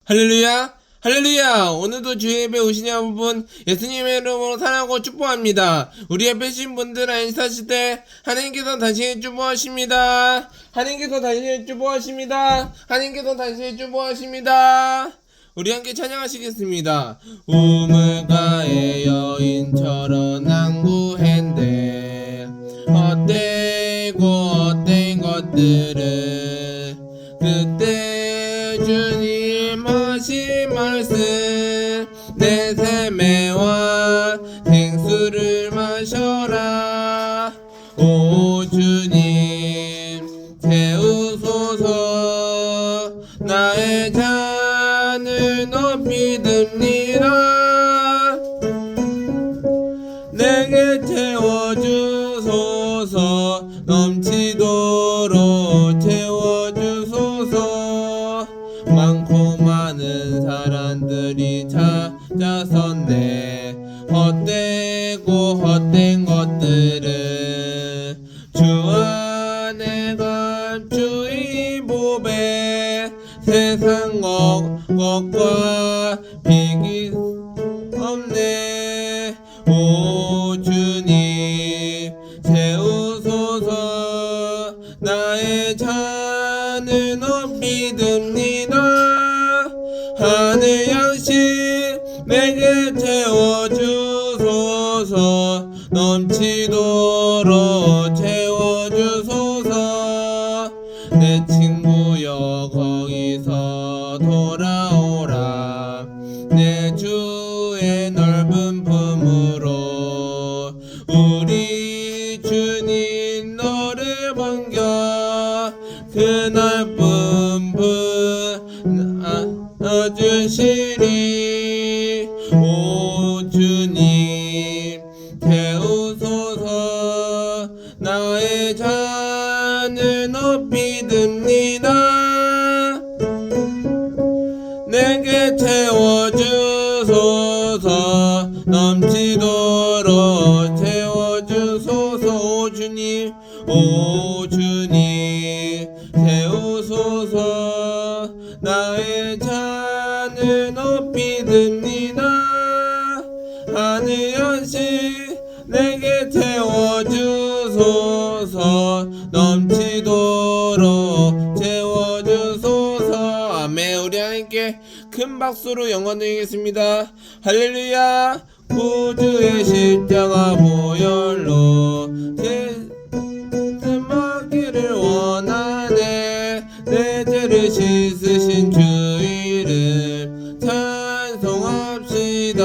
할렐루야, 할렐루야. 오늘도 주의 예배 오신 여러분 예수님의 이름으로 사랑하고 축복합니다. 우리 옆에 계신 분들 인사하시되 하나님께서 당신을 축복하십니다. 하나님께서 당신을 축복하십니다. 하나님께서 당신을 축복하십니다. 우리 함께 찬양하시겠습니다. 우물가의 여인처럼 난구했네. 헛된 것들을 그때 주님 하신 말씀, 내 샘매와 생수를 마셔라. 오 주님 채우소서. 나의 잔을 높이 듭니다. 내게 채워주소서. 넘치도록 채워주소서. 많고 많은 사람들이 찾아섰네. 헛된 것들을 주 안에 감추이 보배. 세상 것과 비기 없네. 오 주님 채우소서. 나의 잔을 높이 듭니다. 하늘 양식 내게 채워주소서. 넘치도록 채워주소서. 내 친구여 거기서 돌아오라. 내 주의 넓은 품으로. 우리 주님 너를 반겨 그 넓은 품 안아주시리. 오 주님 채우소서. 나의 잔을 높이 듭니다. 내게 채워주소서. 넘치도록 채워주소서. 오 주님 채우소서. 나의 잔을 높이 듭니다. 하늘 양식 내게 채워주소서. 넘치도록 채워주소서. 아멘. 우리 하나님께 큰 박수로 영광 드리겠습니다. 할렐루야. 구주의 십자가 보혈로 제스마기를 원하네. 내 죄를 씻으신 주 이름 찬송합시다.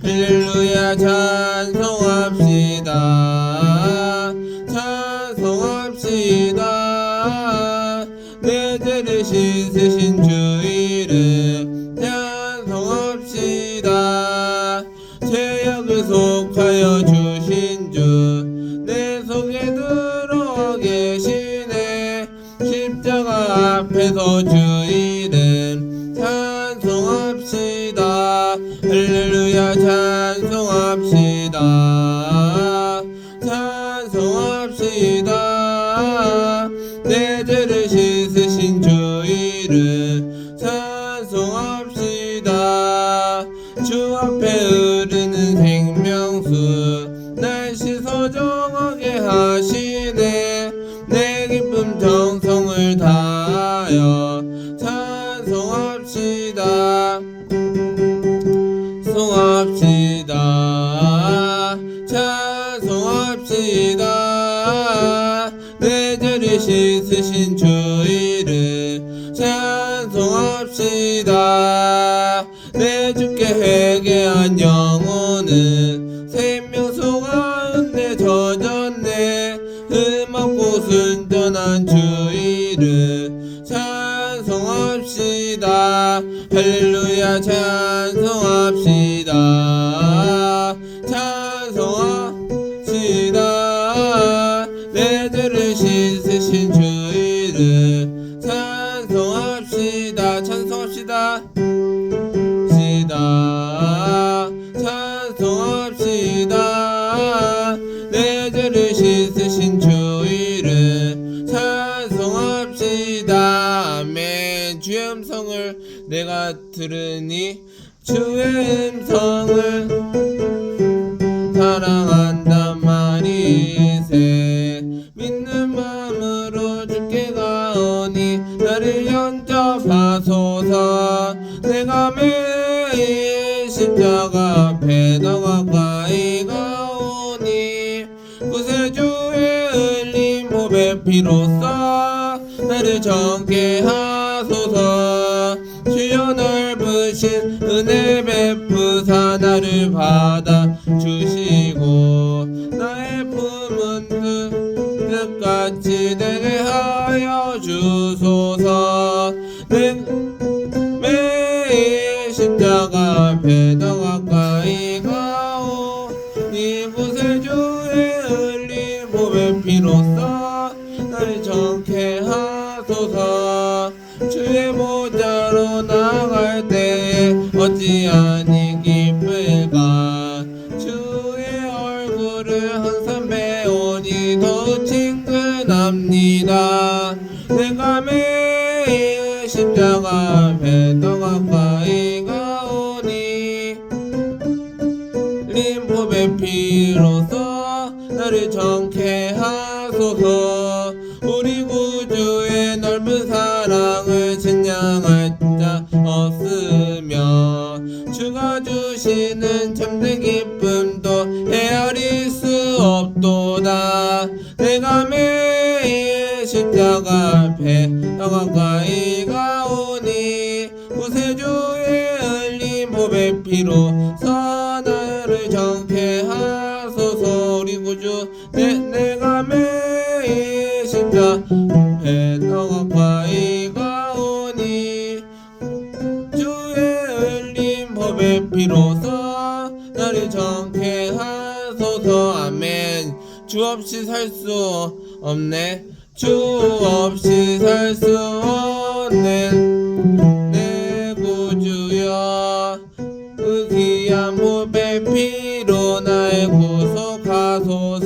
할렐루야. 찬송합시다. 찬송합시다. 내 죄를 씻으신 주 이름 찬송합시다. 죄악을 속하여 주신 주 내 속에 들어와 계시네. 십자가 앞에서 주 이름 찬송합시다. 할렐루야. 찬송합시다. 찬송합시다. 내 죄를 씻으신 주 이름 찬송합시다. 주 앞에 흐르는 생명수 날 씻어 정하게 하시네. 내 기쁨 정성을 다하여 찬송합시다. 찬송합시다. 찬송합시다. 내 죄를 씻으신 주 이름 찬송합시다. 내 주께 회개한 영혼은 생명수 가운데 젖었네. 흠없고 순전한 주 이름 찬송합시다. 할렐루야. 찬송합시다. 찬송합시다. 내 죄를 씻으신 주 이름 찬송합시다. 찬송합시다. 찬송합시다. 내 죄를 씻으신 주 이름 찬송합시다. 아멘. 주의 음성을 내가 내가 들으니 주의 음성을 사랑한단 말이세. 믿는 마음으로 주께 가오니 나를 영접하소서. 내가 매일 십자가 앞에 더 가까이 가오니 구세주의 흘린 보배 피로써 나를 정케 하소서. 주여 넓으신 은혜 베푸사 나를 받아주시고 나의 품은 뜻같이 되게 하여 주소서. 매일 십자가 앞에 더 가까이 가오니 구세주의 흘린 보배 피로써 나를 정케 하소서. 주의 보좌로 나갈 때에 어찌하니 기쁠까. 주의 얼굴을 항상 배우니 더욱 친근합니다. 내가 매일 십자가 앞에 더 가까이 가오니 림보배 피로써 나를 정케 하소서. 우리 구주의 넓은 사랑을 찬양할 자 없으며 주가 주시는 참된 기쁨도 헤아릴 수 없도다. 내가 매일 십자가 앞에 더 가까이 가오니 구세주의 흘린 보배 피로써 나를 정케 하소서. 우리 구주 내가 매일 십자가 앞에 더 가까이 가오니 주의 흘린 보배 피로써 나를 정케 하소서. 아멘. 주 없이 살 수 없네. 주 없이 살 수 없네. 내 구주여 그 귀한 보배 피로 날 구속하소서.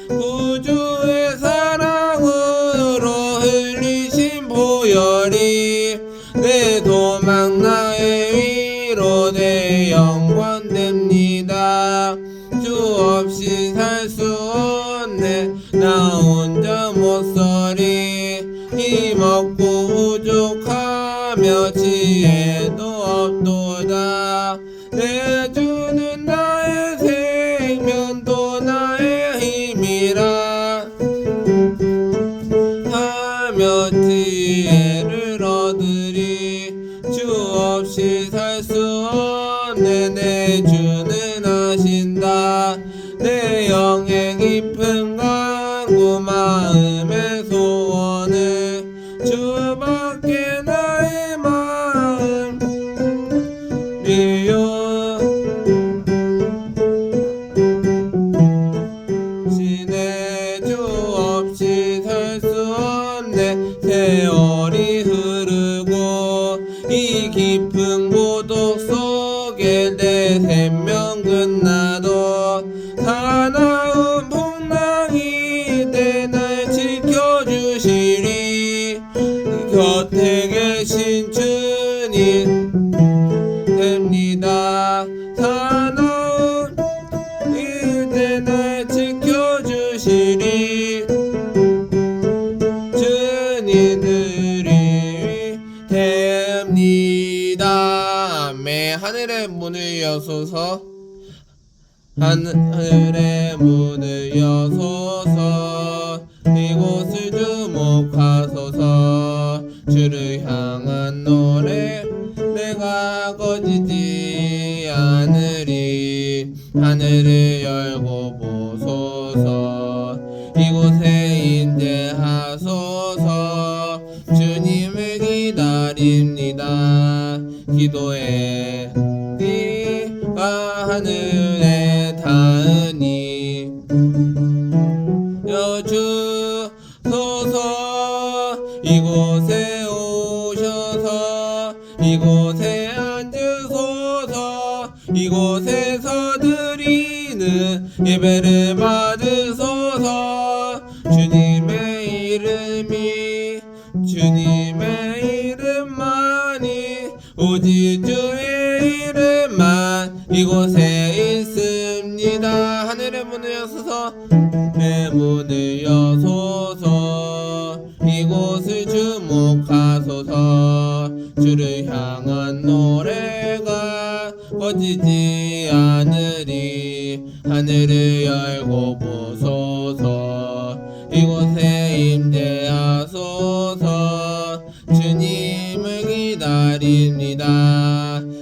구주의 사랑으로 흘리신 보혈이 내 도망 나의 위로 내 영광 됩니다. 주 없이 살 수 없네. 나 혼자 못서리. 힘없고 부족하며 지혜도 없도다. 내 주는 나의 생명도 나의 힘이라 하며 지혜를 얻으리. 주 없이 살 수 없네. 내 주는 하신다. 내 영의 깊은 간구 마음의 소원을 주밖에 나의 마음이요. 신의 주 없이 살 수 없네. 세월이 흐르고 이 깊은 고독 속에 내 생명 끝나도 사나운 풍랑이 돼 날 지켜주시리. 곁에 계신 주님 됩니다. 사나운 이때 날 지켜주시리. 주님들이 됩니다. 아멘. 하늘의 문을 여소서. 하늘의 문을 여소서. 이곳을 주목하소서. 주를 향한 노래 내가 꺼지지 않으리. 하늘을 열고 보소서. 이곳에 임재하소서. 주님을 기다립니다. 기도해 네가 하늘에 닿으니 여주소서. 이곳에 오셔서 이곳에 앉으소서. 이곳에서 드리는 예배를 받으소서. 주님의 이름만이 오직 주의 이름만 이곳에 있습니다. 하늘의 문을 여소서 내 문을 여소서 이곳을 주목하소서. 주를 향한 노래가 꺼지지 않으리. 하늘을 열고 보소서. 이곳에 임재하소서. 주님을 기다립니다.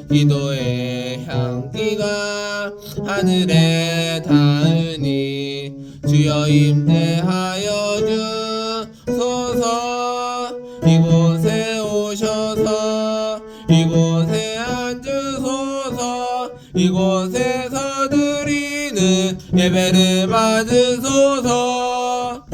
기도의 향기가 하늘에 닿으니 주여 임재하여 주소서. 이곳에 오셔서 이곳에 앉으소서. 이곳에서 드리는 예배를 받으소서.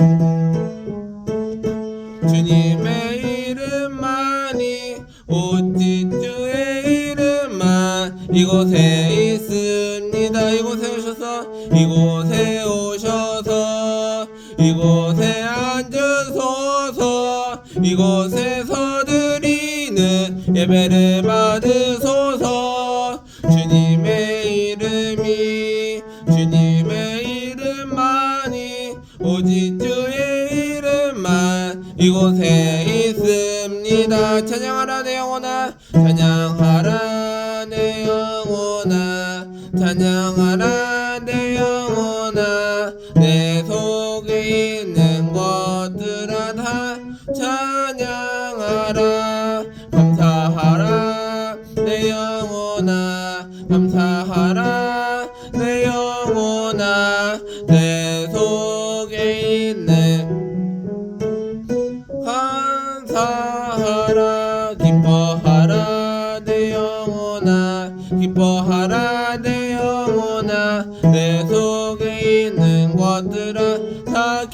주님의 이름만이 오직 주의 이름만 이곳에 있습니다. 이곳에 오셔서 이곳에 오셔서 이곳에 앉으소서. 이곳에서 드리는 예배를 받으소서. 주님의 이름이 주님의 이름만이 오직 주의 이름만 이곳에 있습니다. 찬양하라 내 영혼아 찬양하라 내 영혼아 찬양하라 내 영혼아 내 속에 있는 것들아 다 찬양하라. 감사하라 내 영혼아 감사하라 내 영혼아 내 속에 있는 감사하라. 기뻐하라 내 영혼아 기뻐하라 내 영혼아 내 속에 있는 것들아 다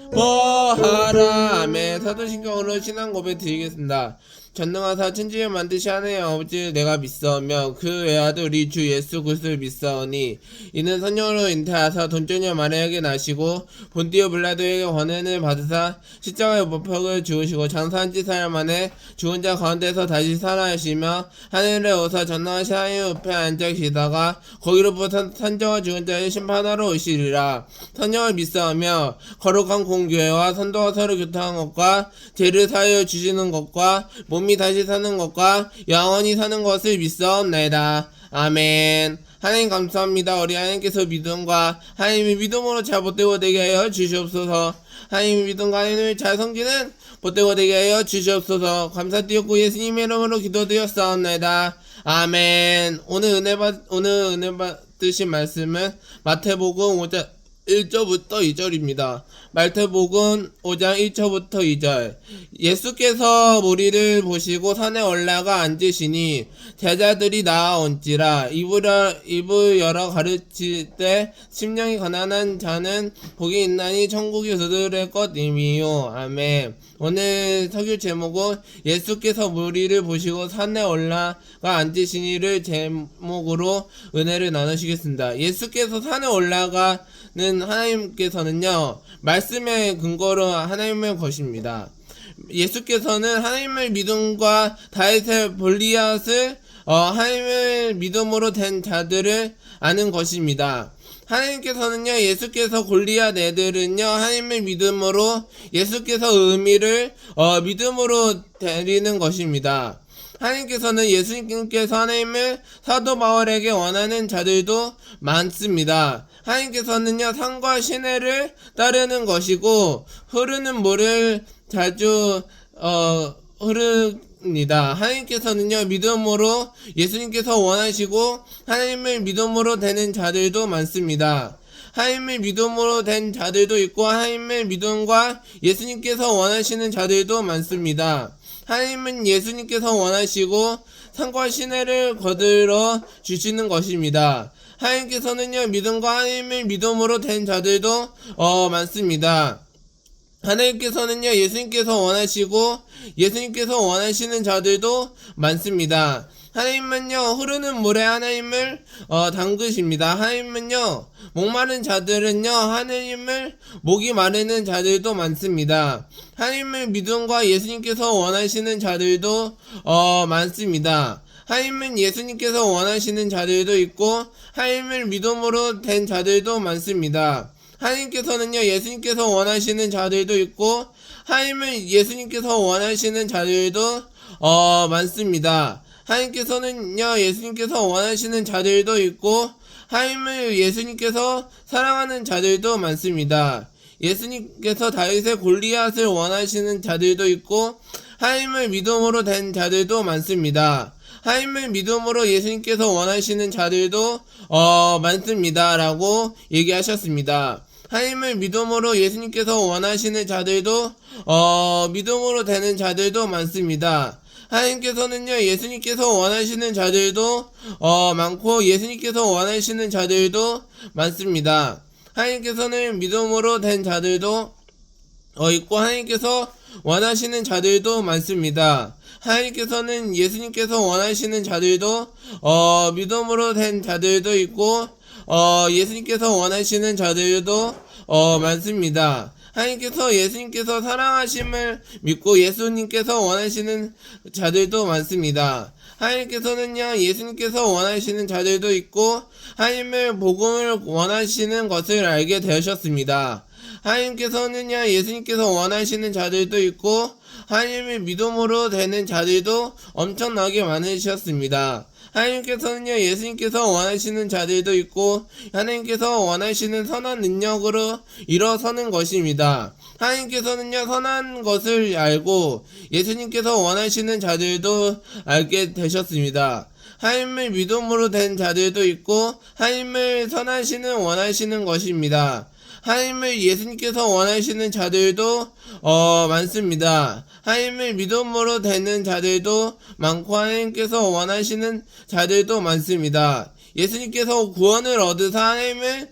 기뻐하라. 아멘. 사도신경으로 신앙 고백 드리겠습니다. 전능하사 천지를 만드시 하나님 아버지를 내가 믿사오며 그 외아들 우리 주 예수 그리스도를 믿사오니 이는 성령으로 잉태하사 돈전녀 마리아에게 나시고 본디오 빌라도에게 권한을 받으사 십자가의 못 박혀 죽으시고 장사한 지 사흘 만에 죽은 자 가운데서 다시 살아나시며 하늘에 오사 전능하신 하나님 옆에 앉아 계시다가 거기로부터 산자와 죽은 자의 심판하러 오시리라. 성령을 믿사오며 거룩한 공교회와 선도가 서로 교통한 것과 죄를 사하여 주시는 것과 몸이 다시 사는 것과 영원히 사는 것을 믿사옵나이다. 아멘. 하나님 감사합니다. 우리 하나님께서 믿음과 하나님의 믿음으로 잘 못되고 되게 하여 주시옵소서. 하나님의 믿음과 하나님을 잘 섬기는 못되고 되게 하여 주시옵소서. 감사드렸고 예수님의 이름으로 기도드렸사옵나이다. 아멘. 오늘 은혜 받으신 말씀은 마태복음 5장 1절부터 2절입니다. 마태복음 5장 1절부터 2절. 예수께서 무리를 보시고 산에 올라가 앉으시니 제자들이 나아온지라. 입을 열어 가르칠 때 심령이 가난한 자는 복이 있나니 천국이 그들의 것임이요. 아멘. 오늘 설교 제목은 예수께서 무리를 보시고 산에 올라가 앉으시니를 제목으로 은혜를 나누시겠습니다. 예수께서 산에 올라가는 하나님께서는요, 말씀의 근거로 하나님의 것입니다. 예수께서는 하나님의 믿음과 다윗의 골리앗을 하나님의 믿음으로 된 자들을 아는 것입니다. 하나님께서는요, 예수께서 골리앗 애들은요, 하나님의 믿음으로 예수께서 의미를 믿음으로 드리는 것입니다. 하나님께서는 예수님께서 하나님을 사도 바울에게 원하는 자들도 많습니다. 하나님께서는요, 산과 시내를 따르는 것이고 흐르는 물을 자주 흐릅니다. 하나님께서는요, 믿음으로 예수님께서 원하시고 하나님을 믿음으로 되는 자들도 많습니다. 하나님을 믿음으로 된 자들도 있고 하나님의 믿음과 예수님께서 원하시는 자들도 많습니다. 하나님은 예수님께서 원하시고 산과 시내를 거들어 주시는 것입니다. 하나님께서는요, 믿음과 하나님의 믿음으로 된 자들도 많습니다. 하나님께서는요, 예수님께서 원하시고 예수님께서 원하시는 자들도 많습니다. 하나님은요, 흐르는 물에 하나님을 담그십니다. 하나님은요, 목마른 자들은요, 하나님을 목이 마르는 자들도 많습니다. 하나님을 믿음과 예수님께서 원하시는 자들도 많습니다. 하나님은 예수님께서 원하시는 자들도 있고 하나님을 믿음으로 된 자들도 많습니다. 하나님께서는요, 예수님께서 원하시는 자들도 있고 하나님을 예수님께서 원하시는 자들도 많습니다. 하나님께서는요, 예수님께서 원하시는 자들도 있고 하나님을 예수님께서 사랑하는 자들도 많습니다. 예수님께서 다윗의 골리앗을 원하시는 자들도 있고 하나님을 믿음으로 된 자들도 많습니다. 하나님을 믿음으로 예수님께서 원하시는 자들도 많습니다 라고 얘기하셨습니다. 하나님을 믿음으로 예수님께서 원하시는 자들도 믿음으로 되는 자들도 많습니다. 하나님께서는요, 예수님께서 원하시는 자들도 많고 예수님께서 원하시는 자들도 많습니다. 하나님께서는 믿음으로 된 자들도 있고 하나님께서 원하시는 자들도 많습니다. 하나님께서는 예수님께서 원하시는 자들도 믿음으로 된 자들도 있고 예수님께서 원하시는 자들도 많습니다. 하나님께서 예수님께서 사랑하심을 믿고 예수님께서 원하시는 자들도 많습니다. 하나님께서는요, 예수님께서 원하시는 자들도 있고 하나님의 복음을 원하시는 것을 알게 되셨습니다. 하나님께서는요, 예수님께서 원하시는 자들도 있고 하나님의 믿음으로 되는 자들도 엄청나게 많으셨습니다. 하나님께서는요, 예수님께서 원하시는 자들도 있고 하나님께서 원하시는 선한 능력으로 일어서는 것입니다. 하나님께서는요, 선한 것을 알고 예수님께서 원하시는 자들도 알게 되셨습니다. 하나님을 믿음으로 된 자들도 있고 하나님을 선하시는 원하시는 것입니다. 하나님을 예수님께서 원하시는 자들도 많습니다. 하나님을 믿음으로 되는 자들도 많고 하나님께서 원하시는 자들도 많습니다. 예수님께서 구원을 얻으사 하나님을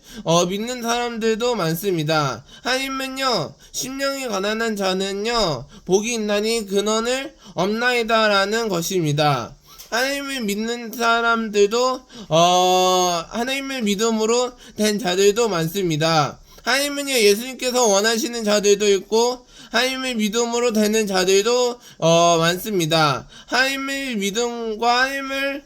믿는 사람들도 많습니다. 하나님은요, 심령이 가난한 자는요, 복이 있나니 근원을 없나이다 라는 것입니다. 하나님을 믿는 사람들도 하나님을 믿음으로 된 자들도 많습니다. 하나님은요, 예수님께서 원하시는 자들도 있고 하나님을 믿음으로 되는 자들도 많습니다. 하나님을 믿음과 하나님을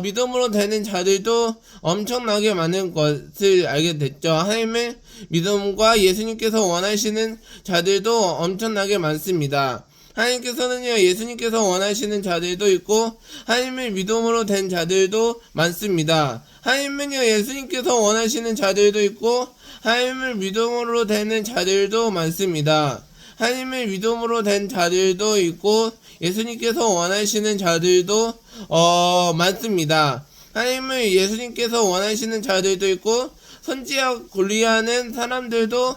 믿음으로 되는 자들도 엄청나게 많은 것을 알게 됐죠. 하나님을 믿음과 예수님께서 원하시는 자들도 엄청나게 많습니다. 하나님께서는요, 예수님께서 원하시는 자들도 있고 하나님을 믿음으로 된 자들도 많습니다. 하나님은요, 예수님께서 원하시는 자들도 있고 하나님을 믿음으로 되는 자들도 많습니다. 하나님을 믿음으로 된 자들도 있고 예수님께서 원하시는 자들도 많습니다. 하나님을 예수님께서 원하시는 자들도 있고 선지자 골리앗는 사람들도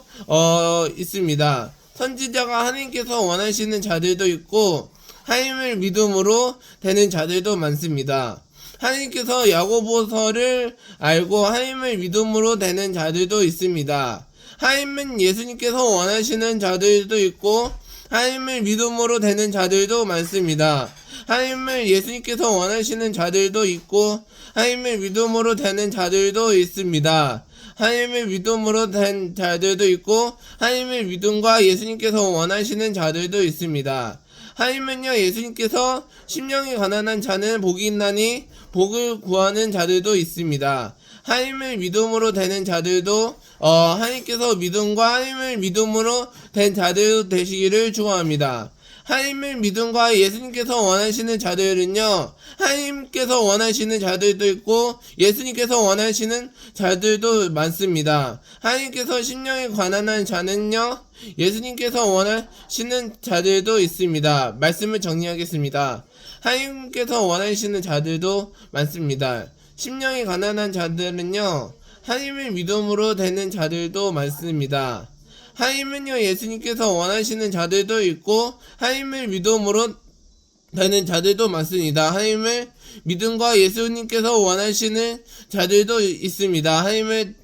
있습니다. 선지자가 하나님께서 원하시는 자들도 있고 하나님을 믿음으로 되는 자들도 많습니다. 하나님께서 야고보서를 알고 하나님을 믿음으로 되는 자들도 있습니다. 하나님은 예수님께서 원하시는 자들도 있고 하나님을 믿음으로 되는 자들도 많습니다. 하나님을 예수님께서 원하시는 자들도 있고 하나님을 믿음으로 되는 자들도 있습니다. 하나님을 믿음으로 된 자들도 있고 하나님의 믿음과 예수님께서 원하시는 자들도 있습니다. 하나님은요, 예수님께서 심령이 가난한 자는 복이 있나니 복을 구하는 자들도 있습니다. 하나님을 믿음으로 되는 자들도 하나님께서 믿음과 하나님을 믿음으로 된 자들 되시기를 축원합니다. 하나님을 믿음과 예수님께서 원하시는 자들은요, 하나님께서 원하시는 자들도 있고 예수님께서 원하시는 자들도 많습니다. 하나님께서 심령이 가난한 자는요, 예수님께서 원하시는 자들도 있습니다. 말씀을 정리하겠습니다. 하나님께서 원하시는 자들도 많습니다. 심령이 가난한 자들은요, 하나님을 믿음으로 되는 자들도 많습니다. 하나님은요, 예수님께서 원하시는 자들도 있고 하나님을 믿음으로 되는 자들도 많습니다. 하나님을 믿음과 예수님께서 원하시는 자들도 있습니다. 하나님을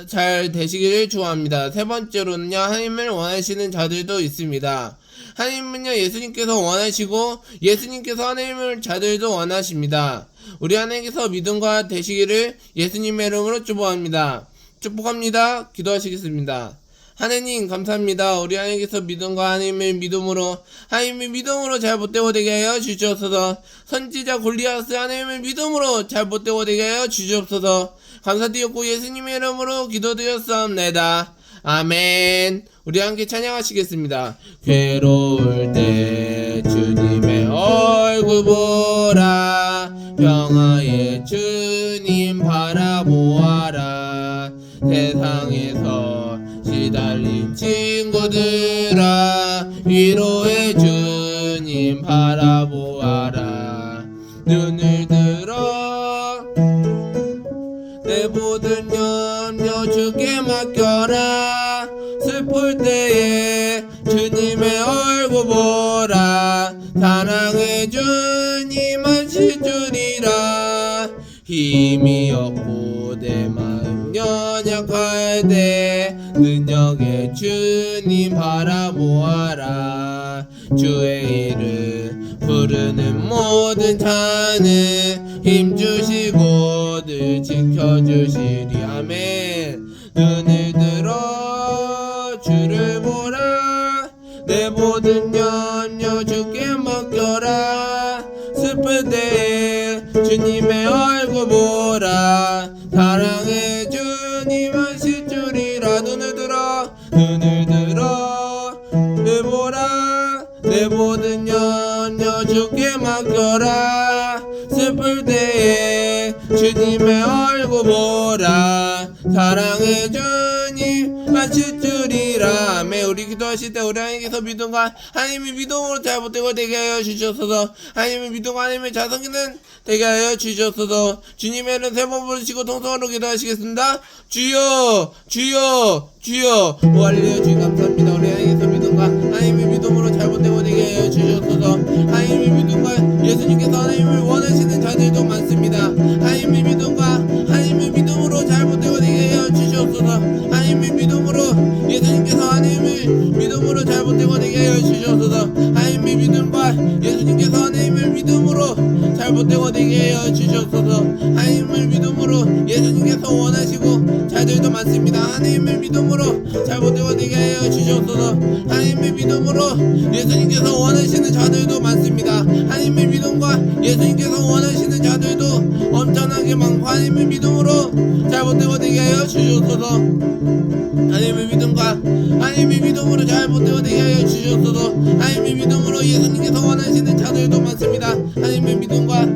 잘 되시기를 축원합니다. 세 번째로는요, 하나님을 원하시는 자들도 있습니다. 하나님은요, 예수님께서 원하시고 예수님께서 하나님을 자들도 원하십니다. 우리 하나님께서 믿음과 되시기를 예수님의 이름으로 축복합니다. 축복합니다. 기도하시겠습니다. 하나님 감사합니다. 우리 하나님께서 믿음과 하나님을 믿음으로 하나님의 믿음으로 잘 못되고 되게 하여 주시옵소서. 선지자 골리앗을 하나님의 믿음으로 잘 못되고 되게 하여 주시옵소서. 감사드렸고 예수님의 이름으로 기도드렸사옵나이다. 아멘. 우리 함께 찬양하시겠습니다. 괴로울 때 주님의 얼굴 보라, 평화의 주님 바라보아라. 세상에서 시달린 친구들아, 위로의 주님 바라보아라. 눈을 들어 내 모든 염려 주께 맡겨라. 슬플 때에 주님의 얼굴 보라, 사랑의 주님 하실 줄이라. 힘이 없고 내 마음 연약할 때 능력의 주님 바라보아라. 주의 이름 부르는 모든 자는 힘주시고 늘 지켜주시리. 아멘. 눈을 들어 주를 보라, 내 모든 염려 주께 맡겨라. 슬플 때에 주님의 얼굴 보라, 사랑의 주님 하실 줄이라. 눈을 들어 내 보라, 내 모든 염려 주께 맡겨라. 슬플 때에 주님의 얼굴 보라, 사랑의 주님 하실 줄이라. 아멘. 우리 기도하실 때 우리 하나님께서 믿음과 하나님의 믿음으로 잘못되고 되게 하여 주시옵소서. 하나님의 믿음과 하나님의 자성기는 되게 하여 주시옵소서. 주님의 이름 세 번 부르시고 통성으로 기도하시겠습니다. 주여 주여 주여. 오 할렐루야. 주님 감사합니다. 우리 하나님께서 믿음과 하나님의 믿음으로 잘못되고 되게 하여 주시옵소서. 하나님의 믿음과 예수님께서 하나님을 원하시는 자들도 많습니다. 하나님의 믿음과 하나님의 믿음으로 잘못되고 되게 하여 주시옵소서. 하나님의 믿음으로 예수님께서 하나님을 믿음으로 잘못되고 되게 하여 주시옵소서. 하나님의 믿음과 예수님께서 하나님을 믿음으로 잘못되고 되게 하여 주시옵소서. 하나님을 믿음으로 예수님께서 원하시고 자들도 많습니다. 하나님을 믿음으로 잘못되고 되게 하여 주시옵소서. 하나님의 믿음으로 예수님께서 원하시는 자들도 많습니다. 하나님의 믿음과 예수님께서 원하시는 자들도 엄청나게 많고, 하나님의 믿음으로 잘못되고 되게 하여 주시옵소서. 하나님의 믿음과 하나님의 믿음으로 잘못되고 되게 하여 주시옵소서. 하나님의 믿음으로 예수님께서 원하시는 자들도 많습니다. 하나님의 믿음과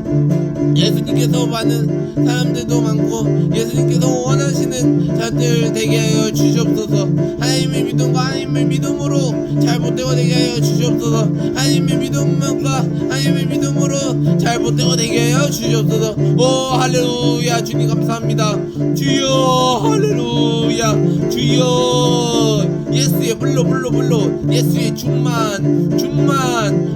예수님께서 많은 사람들도 많고, 예수님께서 원하시는 자들 되게 하여 주시옵소서. 하나님의 믿음과 하나님의 믿음으로 잘못되고 되게 하여 주시옵소서. 하나님의 믿음과 하나님의 믿음으로 잘못되고 되게 하여 주시옵소서. 오 할렐루야. 주님 감사합니다. 주여 할렐루야. 주여 예수의 불로 예수의 충만.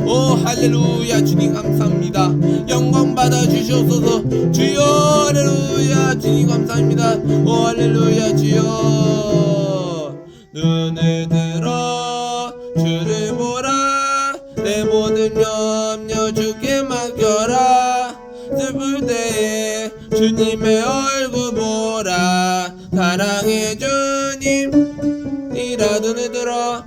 오 할렐루야. 주님 감사합니다. 영광 받아 주시옵소서. 주여 할렐루야. 주님 감사합니다. 오 할렐루야. 주여 눈을 들어 주를 보라, 내 모든 염려 주께 맡겨라. 슬플 때에 주님의 얼굴 보라, 사랑의 주님 이라. 눈을 들어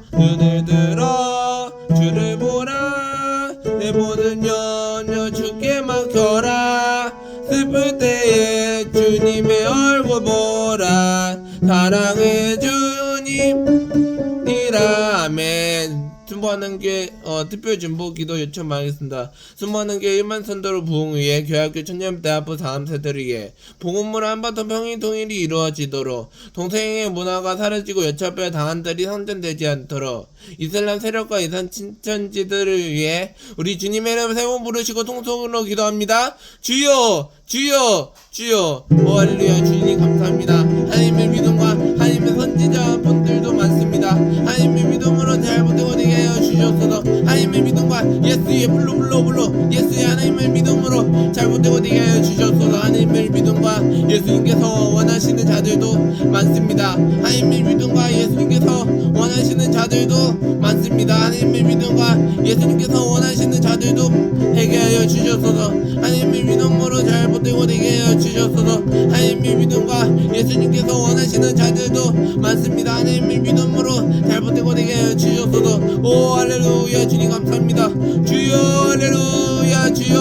주를 보라, 내 모든 염려 주께 맡겨라. 슬플 때에 주님의 얼굴 보라, 사랑의 주님 이라. 아멘. 순모하는 게 특별 중보 기도 요청하겠습니다. 순모하는 게 1만 선도로 부흥 위해 교학교 청년대학부 다음세대를 위해 복음으로 한반도 평행 통일이 이루어지도록, 동성애의 문화가 사라지고 여차별 당한들이 선전되지 않도록, 이슬람 세력과 이산 친천지들을 위해 우리 주님의 이름 세 번 부르시고 통성으로 기도합니다. 주여 주여 주여. 오 할렐루야. 주님 감사합니다. 하나님의 믿음과 하나님의 선지자 분들도 많습니다. 하나님의 믿음으로 잘못되고 되게 하여 하여 주셨소서. 하나님의 믿음과 예수의 불로 예수의 하나님의 믿음으로 잘못되고 되게 하여 주셨소서. 하나님의 믿음과 예수님께서 원하시는 자들도 많습니다. 하나님의 믿음과 예수님께서 원하시는 자들도 많습니다. 하나님의 믿음과 예수님께서 원하시는 자들도 되게 하여 주셨소서. 하나님의 믿음으로 잘못되고 되게 하여 주셨소서. 하나님의 믿음과 예수님께서 원하시는 자들도 많습니다. 하나님의 믿음으로 잘못되고 되게 하여 주셨소서. 오 할렐루야 주님 감사합니다. 주여 할렐루야 주여.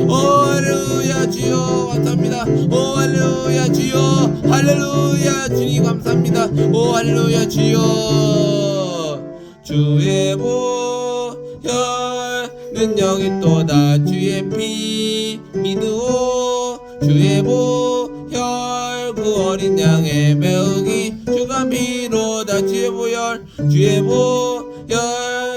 오 할렐루야 주여 감사합니다. 오 할렐루야 주여. 할렐루야 주님 감사합니다. 오 할렐루야 주여. 주의 보혈 능력이 또다 주의 피 믿으오. 주의 보혈 그 어린 양의 매우기 주가 비로다. 주의 보혈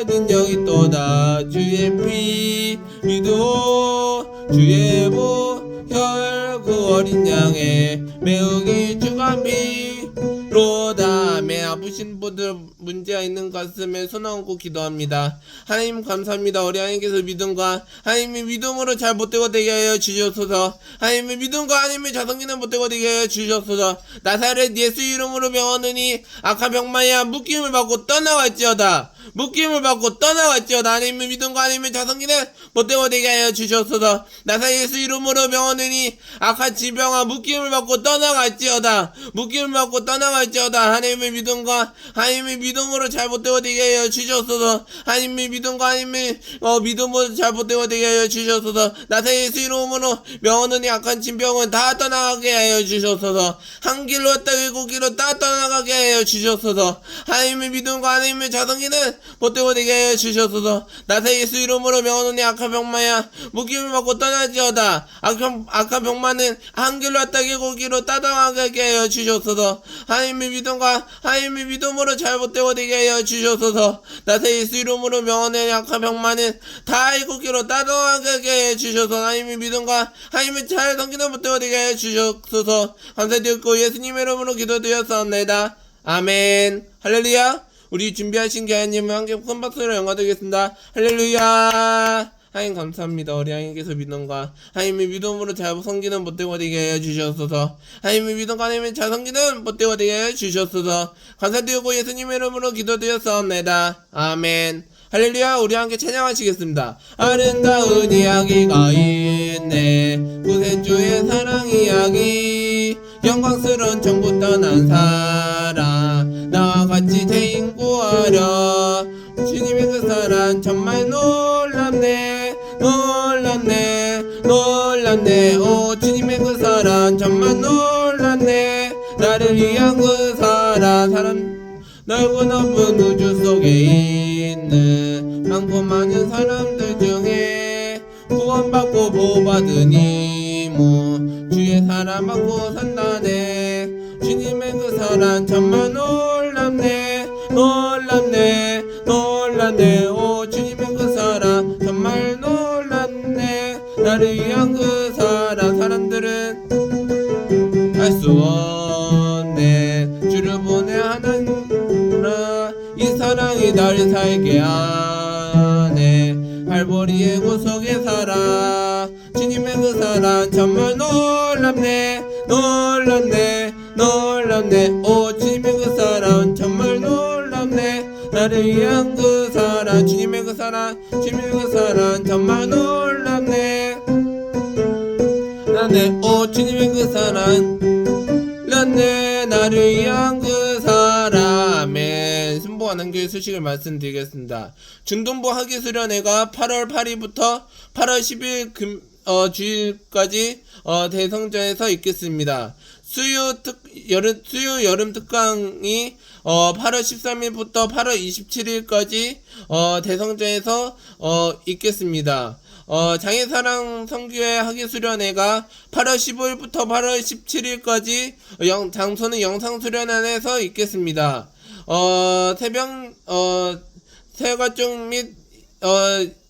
능력이 또다 주의 피 믿으오. 주의 보혈 그 어린 양의 매우기 주가 비로다. 매 아프신 분들 문제가 있는 가슴에 손 얹고 기도합니다. 하나님 감사합니다. 우리 하나님께서 믿음과 하나님의 믿음으로 잘 못되고 되게 하여 주셨소서. 하나님의 믿음과 하나님의 자성기는 못되고 되게 하여 주셨소서. 나사렛 예수 이름으로 명하느니 악한 병마야 묶임을 받고 떠나갈지어다. 묶임을 받고 떠나갈지어다. 하나님의 믿음과 하나님의 자성기는 못되고 되게 하여 주셨소서. 나사렛 예수 이름으로 명하느니 악한 질병아 묶임을 받고 떠나갈지어다. 묶임을 받고 떠나갈지어다. 하나님의 믿음과 하나님의 믿음으로 잘못되고 되게 하여 주셨소서. 하나님의 믿음과 하나님의 믿음으로 잘못되고 되게 하여 주셨소서. 나사렛 예수 이름으로 명하느니 악한 질병은 다 떠나가게 하여 주셨소서. 한 길로 왔다 일곱 길로 다 떠나가게 하여 주셨소서. 하나님의 믿음과 하나님의 자성기는 못되고 되게 하여 주셨소서. 나사렛 예수 이름으로 명하노니 악한 병마야 묶임을 받고 떠나지어다. 악한 병마는 한 길로 왔다 일곱 길로 따당하게 하여 주셨소서. 하나님의 믿음과 하나님의 믿음으로 잘못되고 되게 하여 주셨소서. 나사렛 예수 이름으로 명하노니 악한 병마는 다 일곱 길로 따당하게 하여 주셔서. 하나님의 믿음과 하나님의 잘 성기는 못되고 되게 하여 주셨소서. 감사드렸고 예수님의 이름으로 기도드렸사옵나이다. 아멘. 할렐루야. 우리 준비하신 교회님은 함께 큰 박수로 영광드리겠습니다. 할렐루야. 하나님 감사합니다. 우리 하나님께서 믿음과 하나님의 믿음으로 잘 섬기는 못되고 되게 하여 주셨소서. 하나님의 믿음과 하나님의 잘 섬기는 못되고 되게 하여 주셨소서. 감사드리고 예수님의 이름으로 기도드렸사옵나이다. 아멘. 할렐루야. 우리 함께 찬양하시겠습니다. 아름다운 이야기가 있네. 구세주의 사랑 이야기. 영광스러운 천국 떠난 사랑 나와 같이 죄인 구하려. 주님의 그 사랑 정말 놀랍네. 오 주님의 그 사랑 정말 놀랍네. 나를 위한 그 사랑 넓고 넓은 우주 속에 있는 많고 많은 사람들 중에 구원받고 보호받은 이모 주의 사랑 받고 산다네. 주님의 그 사랑 정말 놀랍네. 오 주님의 그 사랑 정말 놀랍네. 나를 위한 그 사람들은 알 수 없네. 주를 보내 하나님아 이 사랑이 나를 살게 하네. 발보리의 구속의 사랑 주님의 그 사랑 정말 놀랍네. 오 주님의 그 사랑 정말 놀랍네. 나를 위한 그 사랑 주님의 그 사랑 정말 놀랍네. 오 주님의 그 사랑 나를 위한 그 사랑. 아멘. 순복하는 교회 소식을 말씀드리겠습니다. 중동부 하기수련회가 8월 8일부터 8월 10일 주일까지 대성전에서 있겠습니다. 수요 여름 특강이 8월 13일부터 8월 27일까지 대성전에서 있겠습니다. 장애사랑 성교회 하기수련회가 8월 15일부터 8월 17일까지 장소는 영상수련원에서 있겠습니다. 새가족 및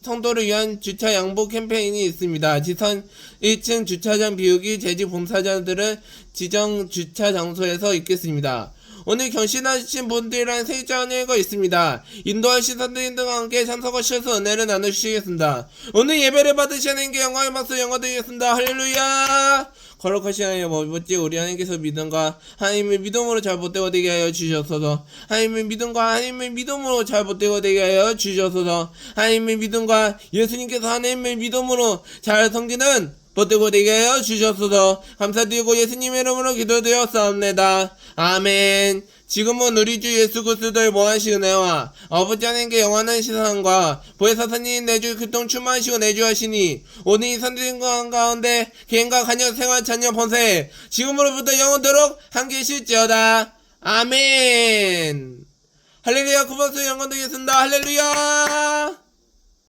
성도를 위한 주차 양보 캠페인이 있습니다. 지선 1층 주차장 비우기 제지 봉사자들은 지정 주차 장소에서 있겠습니다. 오늘 경신하신 분들이랑 세자녀가 있습니다. 인도하신 선생님들과 함께 참석하셔서 은혜를 나누시겠습니다. 오늘 예배를 받으시는 게 영광의 박수 영광드리겠습니다. 할렐루야. 거룩하신 하나님 아버지, 우리 하나님께서 믿음과 하나님의 믿음으로 잘 못되고 되게 하여 주셔서서, 하나님의 믿음과 하나님의 믿음으로 잘 못되고 되게 하여 주셔서서, 하나님의 믿음과 예수님께서 하나님의 믿음으로 잘 섬기는 못되고 되게 하여 주셔서서 감사드리고 예수님의 이름으로 기도드렸사옵나이다. 아멘. 지금은 우리 주 예수 그리스도의 무한하신 은혜와 아버지 하나님께 영원한 시상과 보혜사사님 내주 교통 충만하시고 내주하시니 오늘 이 선생님과 가운데 개인과 가정 생활 자녀 번세 지금으로부터 영원토록 함께 계실지어다. 아멘. 할렐루야. 구박수 영광 드리겠습니다. 할렐루야.